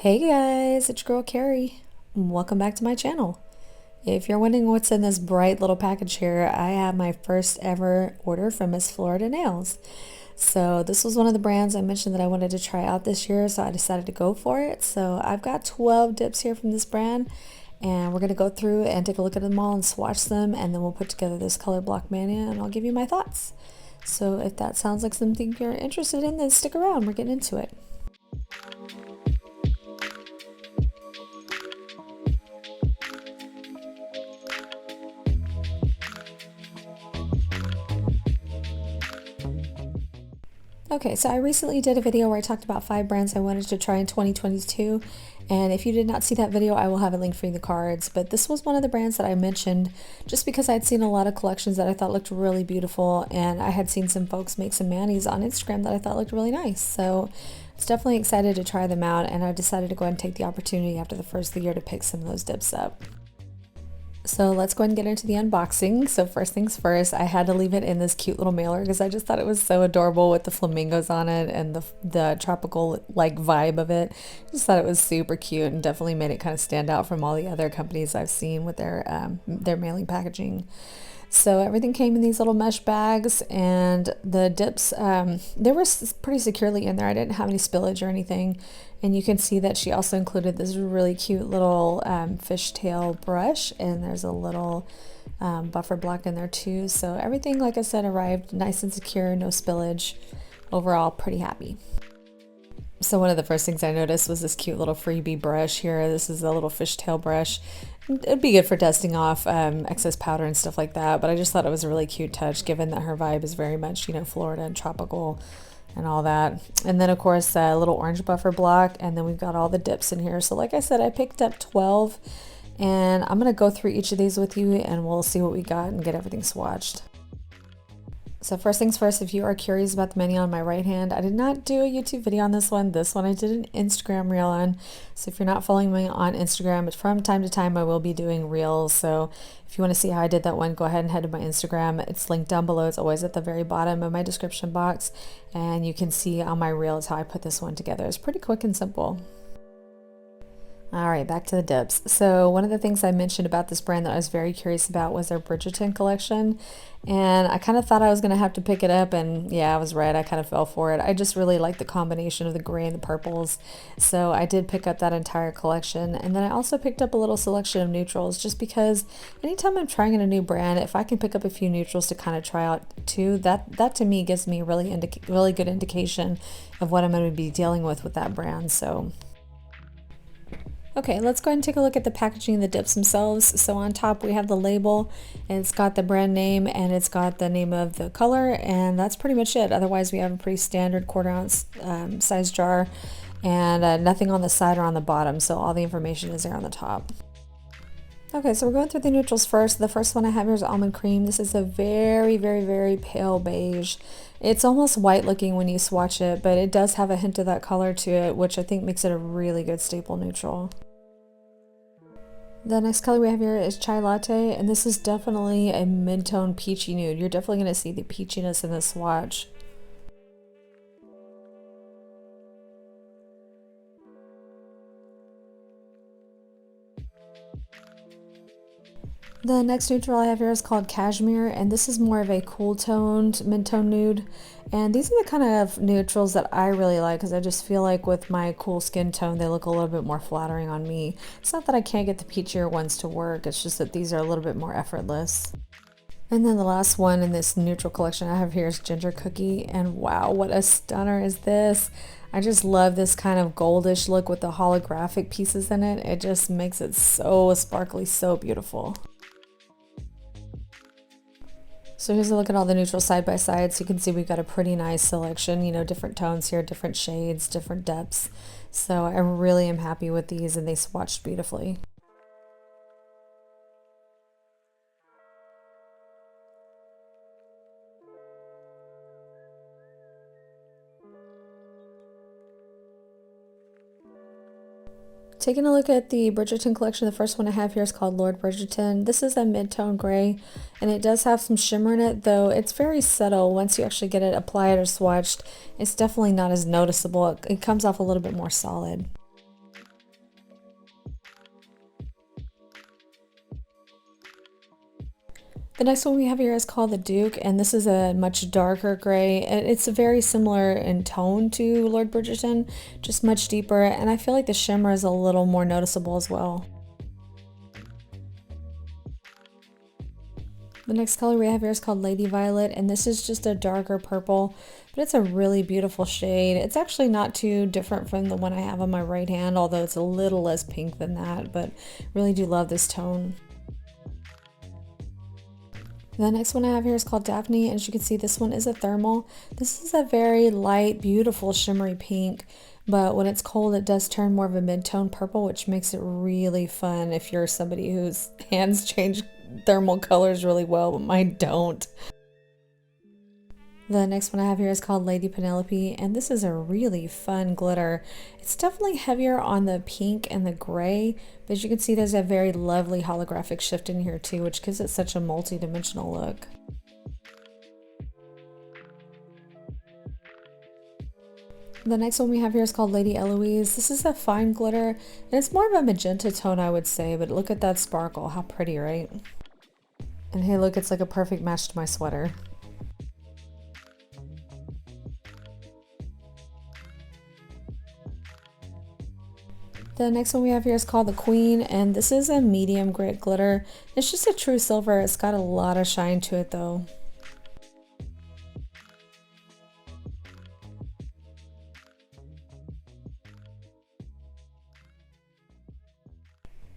Hey guys, it's your girl Carrie. Welcome back to my channel. If you're wondering what's in this bright little package here, I have my first ever order from Miss Florida Nails. So this was one of the brands I mentioned that I wanted to try out this year, so I decided to go for it. So I've got 12 dips here from this brand, and we're going to go through and take a look at them all and swatch them, and then we'll put together this color block mania and I'll give you my thoughts. So if that sounds like something you're interested in, then stick around, we're getting into it. Okay, so I recently did a video where I talked about 5 brands I wanted to try in 2022, and if you did not see that video, I will have a link for you in the cards. But this was one of the brands that I mentioned just because I'd seen a lot of collections that I thought looked really beautiful, and I had seen some folks make some manis on Instagram that I thought looked really nice. So I was definitely excited to try them out, and I decided to go ahead and take the opportunity after the first of the year to pick some of those dips up. So let's go ahead and get into the unboxing. So first things first, I had to leave it in this cute little mailer because I just thought it was so adorable with the flamingos on it and the tropical like vibe of it. Just thought it was super cute and definitely made it kind of stand out from all the other companies I've seen with their mailing packaging. So everything came in these little mesh bags, and the dips, they were pretty securely in there. I didn't have any spillage or anything. And you can see that she also included this really cute little fishtail brush, and there's a little buffer block in there too. So everything, like I said, arrived nice and secure, no spillage. Overall, pretty happy. So one of the first things I noticed was this cute little freebie brush here. This is a little fishtail brush. It'd be good for dusting off excess powder and stuff like that, but I just thought it was a really cute touch given that her vibe is very much, Florida and tropical and all that. And then of course a little orange buffer block, and then we've got all the dips in here. So like I said, I picked up 12, and I'm going to go through each of these with you and we'll see what we got and get everything swatched. So first things first, if you are curious about the menu on my right hand, I did not do a YouTube video on this one. This one I did an Instagram reel on. So if you're not following me on Instagram, from time to time I will be doing reels. So if you want to see how I did that one, go ahead and head to my Instagram. It's linked down below. It's always at the very bottom of my description box. And you can see on my reels how I put this one together. It's pretty quick and simple. All right, back to the dips. So one of the things I mentioned about this brand that I was very curious about was their Bridgerton collection. And I kind of thought I was going to have to pick it up, and yeah, I was right. I kind of fell for it. I just really like the combination of the gray and the purples. So I did pick up that entire collection. And then I also picked up a little selection of neutrals just because anytime I'm trying in a new brand, if I can pick up a few neutrals to kind of try out too, that to me gives me a really good indication of what I'm going to be dealing with that brand. So okay, let's go ahead and take a look at the packaging of the dips themselves. So on top we have the label, and it's got the brand name and it's got the name of the color, and that's pretty much it. Otherwise we have a pretty standard 1/4 ounce size jar, and nothing on the side or on the bottom, so all the information is there on the top. Okay, so we're going through the neutrals first. The first one I have here is almond cream. This is a very pale beige. It's almost white looking when you swatch it, but it does have a hint of that color to it, which I think makes it a really good staple neutral. The next color we have here is chai latte, and this is definitely a mid-tone peachy nude. You're definitely going to see the peachiness in this swatch. The next neutral I have here is called Cashmere, and this is more of a cool toned mid-tone nude. And these are the kind of neutrals that I really like because I just feel like with my cool skin tone they look a little bit more flattering on me. It's not that I can't get the peachier ones to work, it's just that these are a little bit more effortless. And then the last one in this neutral collection I have here is Ginger Cookie, and wow, what a stunner is this! I just love this kind of goldish look with the holographic pieces in it. It just makes it so sparkly, so beautiful. So here's a look at all the neutrals side by side. So you can see we've got a pretty nice selection, different tones here, different shades, different depths. So I really am happy with these, and they swatched beautifully. Taking a look at the Bridgerton collection, the first one I have here is called Lord Bridgerton. This is a mid-tone gray, and it does have some shimmer in it, though it's very subtle. Once you actually get it applied or swatched, it's definitely not as noticeable. It comes off a little bit more solid. The next one we have here is called the Duke, and this is a much darker gray. It's very similar in tone to Lord Bridgerton, just much deeper, and I feel like the shimmer is a little more noticeable as well. The next color we have here is called Lady Violet, and this is just a darker purple, but it's a really beautiful shade. It's actually not too different from the one I have on my right hand, although it's a little less pink than that, but really do love this tone. The next one I have here is called Daphne, and as you can see, this one is a thermal. This is a very light, beautiful, shimmery pink, but when it's cold, it does turn more of a mid-tone purple, which makes it really fun if you're somebody whose hands change thermal colors really well, but mine don't. The next one I have here is called Lady Penelope, and this is a really fun glitter. It's definitely heavier on the pink and the gray, but as you can see, there's a very lovely holographic shift in here too, which gives it such a multi-dimensional look. The next one we have here is called Lady Eloise. This is a fine glitter, and it's more of a magenta tone, I would say, but look at that sparkle. How pretty, right? And hey, look, it's like a perfect match to my sweater. The next one we have here is called the Queen, and this is a medium grit glitter. It's just a true silver. It's got a lot of shine to it though.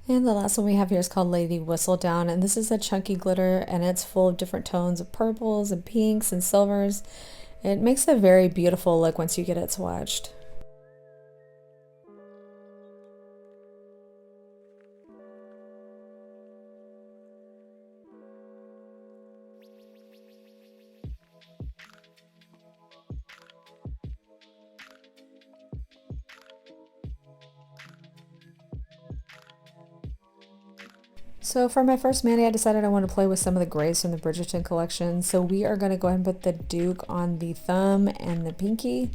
And the last one we have here is called Lady Whistledown, and this is a chunky glitter, and it's full of different tones of purples and pinks and silvers. It makes a very beautiful look once you get it swatched. So for my first mani, I decided I want to play with some of the grays from the Bridgerton collection. So we are going to go ahead and put the Duke on the thumb and the pinky.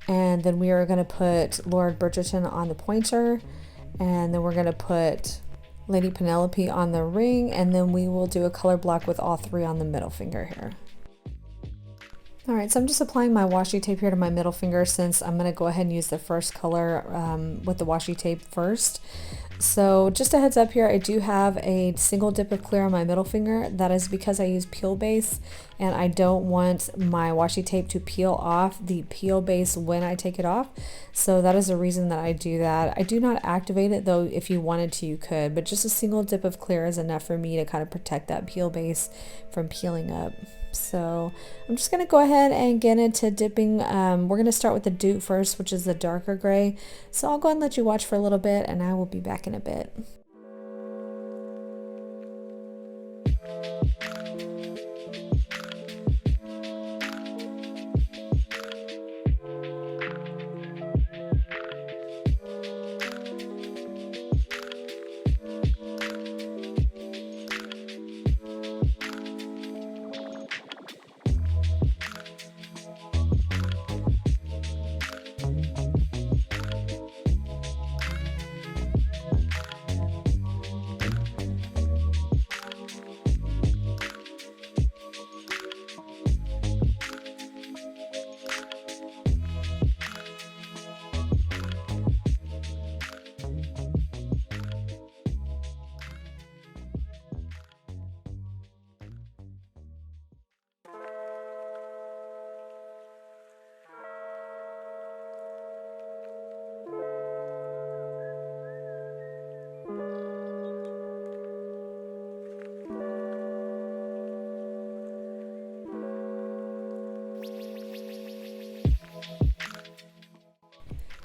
And then we are going to put Lord Bridgerton on the pointer. And then we're going to put Lady Penelope on the ring. And then we will do a color block with all three on the middle finger here. Alright, so I'm just applying my washi tape here to my middle finger since I'm going to go ahead and use the first color with the washi tape first. So just a heads up here, I do have a single dip of clear on my middle finger. That is because I use peel base and I don't want my washi tape to peel off the peel base when I take it off. So that is the reason that I do that. I do not activate it though. If you wanted to, you could, but just a single dip of clear is enough for me to kind of protect that peel base from peeling up. So I'm just going to go ahead and get into dipping. We're going to start with the Duke first, which is the darker gray. So I'll go ahead and let you watch for a little bit and I will be back in a bit.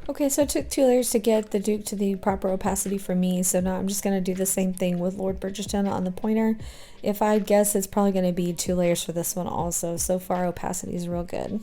Okay, so it took 2 layers to get the Duke to the proper opacity for me, so now I'm just going to do the same thing with Lord Bridgerton on the pointer. If I guess, it's probably going to be 2 layers for this one also. So far, opacity is real good.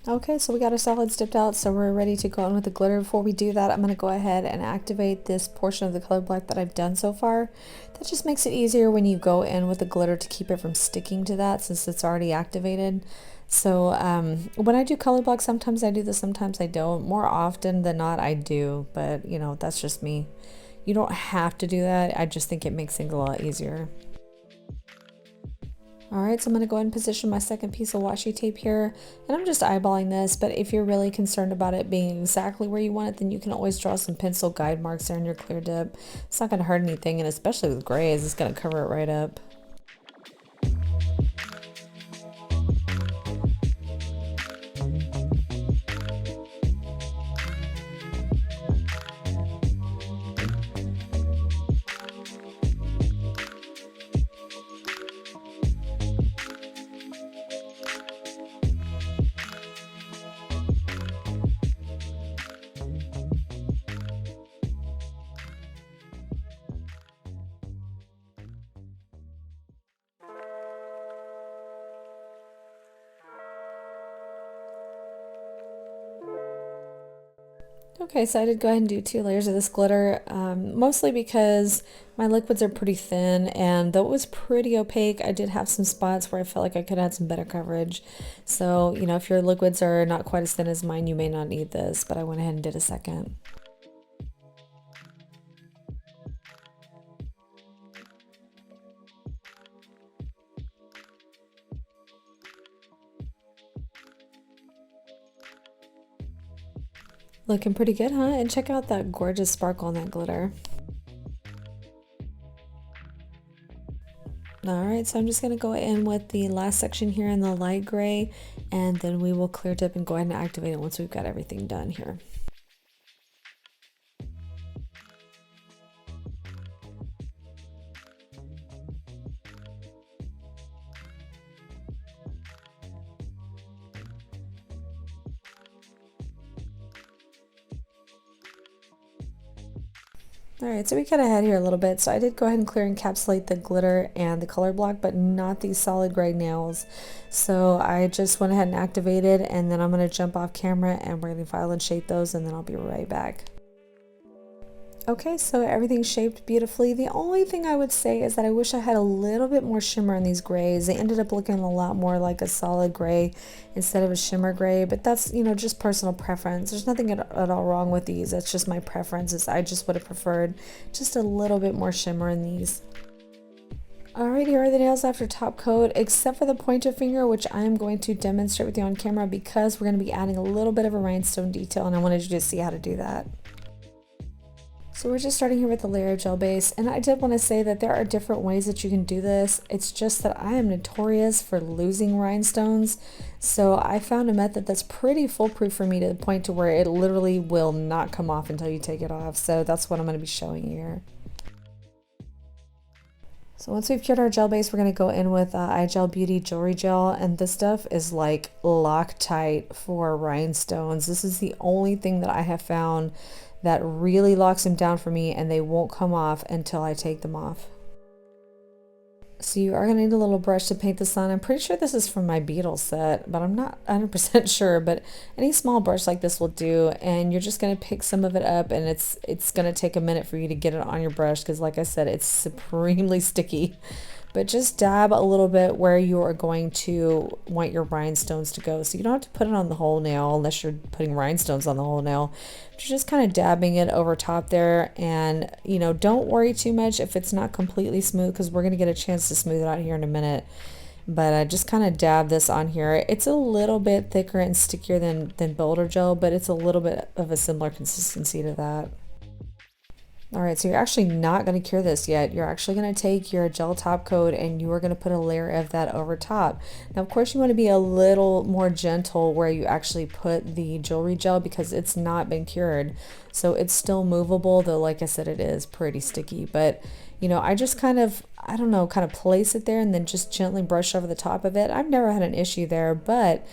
Okay, so we got our solids dipped out, so we're ready to go in with the glitter. Before we do that, I'm going to go ahead and activate this portion of the color block that I've done so far. That just makes it easier when you go in with the glitter to keep it from sticking to that since it's already activated. So when I do color block, sometimes I do this, sometimes I don't. More often than not, I do, but you know, that's just me. You don't have to do that. I just think it makes things a lot easier. Alright, so I'm going to go ahead and position my second piece of washi tape here, and I'm just eyeballing this, but if you're really concerned about it being exactly where you want it, then you can always draw some pencil guide marks there in your clear dip. It's not going to hurt anything, and especially with grays, it's going to cover it right up. Okay, so I did go ahead and do 2 layers of this glitter, mostly because my liquids are pretty thin, and though it was pretty opaque, I did have some spots where I felt like I could add some better coverage. So, you know, if your liquids are not quite as thin as mine, you may not need this, but I went ahead and did a second. Looking pretty good, huh? And check out that gorgeous sparkle on that glitter. Alright, so I'm just going to go in with the last section here in the light gray, and then we will clear dip and go ahead and activate it once we've got everything done here. Alright, so we got ahead here a little bit, so I did go ahead and clear encapsulate the glitter and the color block, but not these solid gray nails. So I just went ahead and activated, and then I'm going to jump off camera and we're going to file and shape those, and then I'll be right back. Okay, so everything's shaped beautifully. The only thing I would say is that I wish I had a little bit more shimmer in these grays. They ended up looking a lot more like a solid gray instead of a shimmer gray, but that's, you know, just personal preference. There's nothing at all wrong with these. That's just my preference. I just would have preferred just a little bit more shimmer in these. Alright, here are the nails after top coat, except for the pointer finger, which I am going to demonstrate with you on camera because we're going to be adding a little bit of a rhinestone detail, and I wanted you to see how to do that. So we're just starting here with a layer of gel base, and I did want to say that there are different ways that you can do this. It's just that I am notorious for losing rhinestones, so I found a method that's pretty foolproof for me to the point to where it literally will not come off until you take it off. So that's what I'm going to be showing you here. So once we've cured our gel base, we're going to go in with iGel Beauty Jewelry Gel, and this stuff is like Loctite for rhinestones. This is the only thing that I have found that really locks them down for me, and they won't come off until I take them off. So you are going to need a little brush to paint this on. I'm pretty sure this is from my beetle set, but I'm not 100% sure, but any small brush like this will do, and you're just going to pick some of it up, and it's going to take a minute for you to get it on your brush because, like I said, it's supremely sticky. But just dab a little bit where you are going to want your rhinestones to go. So you don't have to put it on the whole nail unless you're putting rhinestones on the whole nail. But you're just kind of dabbing it over top there, and you know, don't worry too much if it's not completely smooth because we're going to get a chance to smooth it out here in a minute. But I just kind of dab this on here. It's a little bit thicker and stickier than Boulder Gel, but it's a little bit of a similar consistency to that. Alright, so you're actually not going to cure this yet. You're actually going to take your gel top coat and you are going to put a layer of that over top. Now, of course, you want to be a little more gentle where you actually put the jewelry gel because it's not been cured. So it's still movable, though, like I said, it is pretty sticky. But, you know, I just kind of, I don't know, kind of place it there and then just gently brush over the top of it. I've never had an issue there, but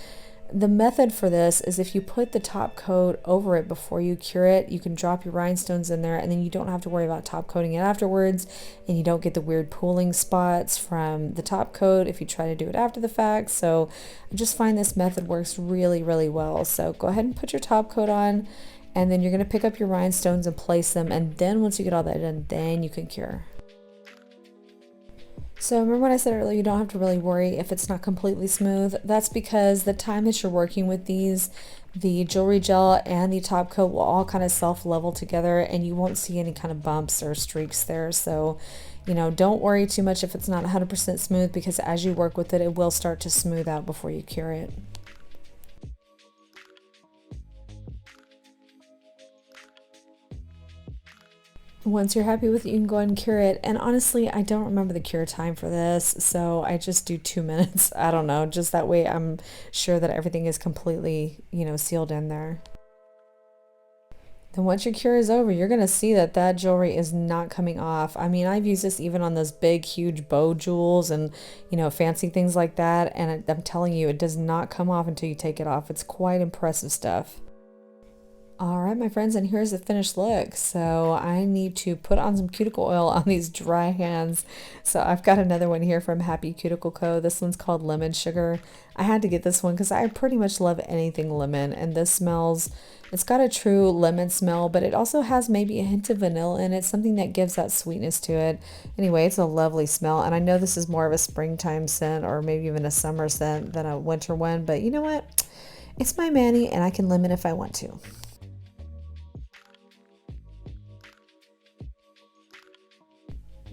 the method for this is if you put the top coat over it before you cure it, you can drop your rhinestones in there and then you don't have to worry about top coating it afterwards, and you don't get the weird pooling spots from the top coat if you try to do it after the fact. So I just find this method works really, really well. So go ahead and put your top coat on, and then you're going to pick up your rhinestones and place them, and then once you get all that done, then you can cure. So remember when I said earlier you don't have to really worry if it's not completely smooth? That's because the time that you're working with these, the jewelry gel and the top coat will all kind of self-level together, and you won't see any kind of bumps or streaks there. So, you know, don't worry too much if it's not 100% smooth, because as you work with it, it will start to smooth out before you cure it. Once you're happy with it, you can go ahead and cure it. And honestly, I don't remember the cure time for this, so I just do 2 minutes. I don't know, just that way I'm sure that everything is completely, you know, sealed in there. Then once your cure is over, you're gonna see that that jewelry is not coming off. I mean, I've used this even on those big, huge bow jewels and, you know, fancy things like that. And I'm telling you, it does not come off until you take it off. It's quite impressive stuff. All right, my friends, and here's the finished look. So I need to put on some cuticle oil on these dry hands. So I've got another one here from Happy Cuticle Co. This one's called Lemon Sugar. I had to get this one because I pretty much love anything lemon, and this smells, it's got a true lemon smell, but it also has maybe a hint of vanilla in it, something that gives that sweetness to it. Anyway, it's a lovely smell, and I know this is more of a springtime scent or maybe even a summer scent than a winter one, but you know what? It's my Manny, and I can lemon if I want to.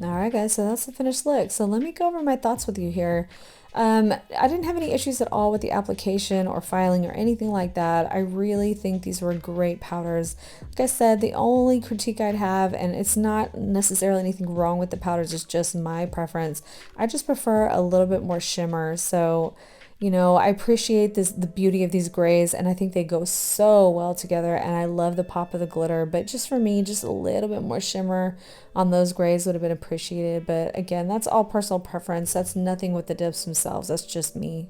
Alright guys, so that's the finished look. So let me go over my thoughts with you here. I didn't have any issues at all with the application or filing or anything like that. I really think these were great powders. Like I said, the only critique I'd have, and it's not necessarily anything wrong with the powders, it's just my preference. I just prefer a little bit more shimmer. So, you know, I appreciate the beauty of these grays, and I think they go so well together, and I love the pop of the glitter, but just for me, just a little bit more shimmer on those grays would have been appreciated. But again, that's all personal preference. That's nothing with the dips themselves. That's just me.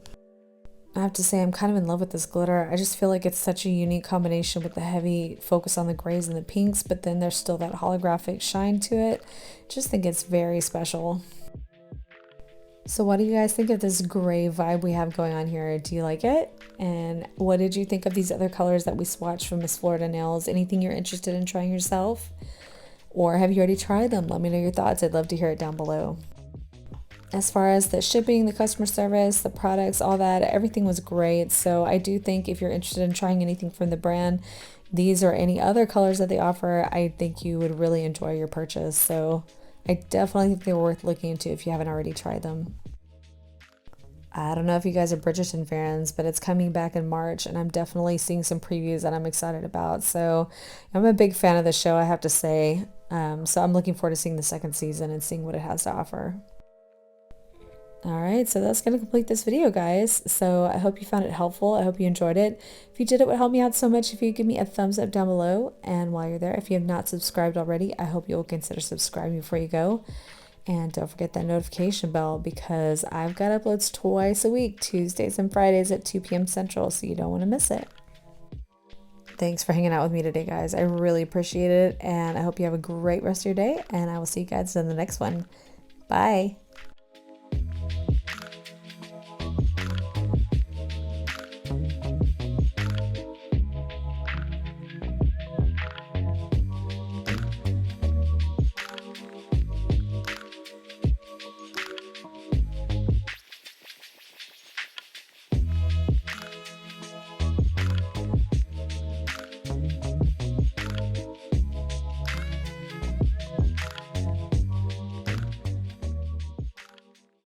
I have to say I'm kind of in love with this glitter. I just feel like it's such a unique combination with the heavy focus on the grays and the pinks, but then there's still that holographic shine to it. Just think it's very special. So what do you guys think of this gray vibe we have going on here? Do you like it? And what did you think of these other colors that we swatched from Miss Florida Nails? Anything you're interested in trying yourself? Or have you already tried them? Let me know your thoughts. I'd love to hear it down below. As far as the shipping, the customer service, the products, all that, everything was great. So I do think if you're interested in trying anything from the brand, these or any other colors that they offer, I think you would really enjoy your purchase. So I definitely think they're worth looking into if you haven't already tried them. I don't know if you guys are Bridgerton fans, but it's coming back in March, and I'm definitely seeing some previews that I'm excited about. So I'm a big fan of the show, I have to say. So I'm looking forward to seeing the second season and seeing what it has to offer. Alright, so that's going to complete this video, guys. So I hope you found it helpful. I hope you enjoyed it. If you did, it would help me out so much if you give me a thumbs up down below. And while you're there, if you have not subscribed already, I hope you'll consider subscribing before you go. And don't forget that notification bell, because I've got uploads twice a week, Tuesdays and Fridays at 2 p.m. Central, so you don't want to miss it. Thanks for hanging out with me today, guys. I really appreciate it, and I hope you have a great rest of your day, and I will see you guys in the next one. Bye.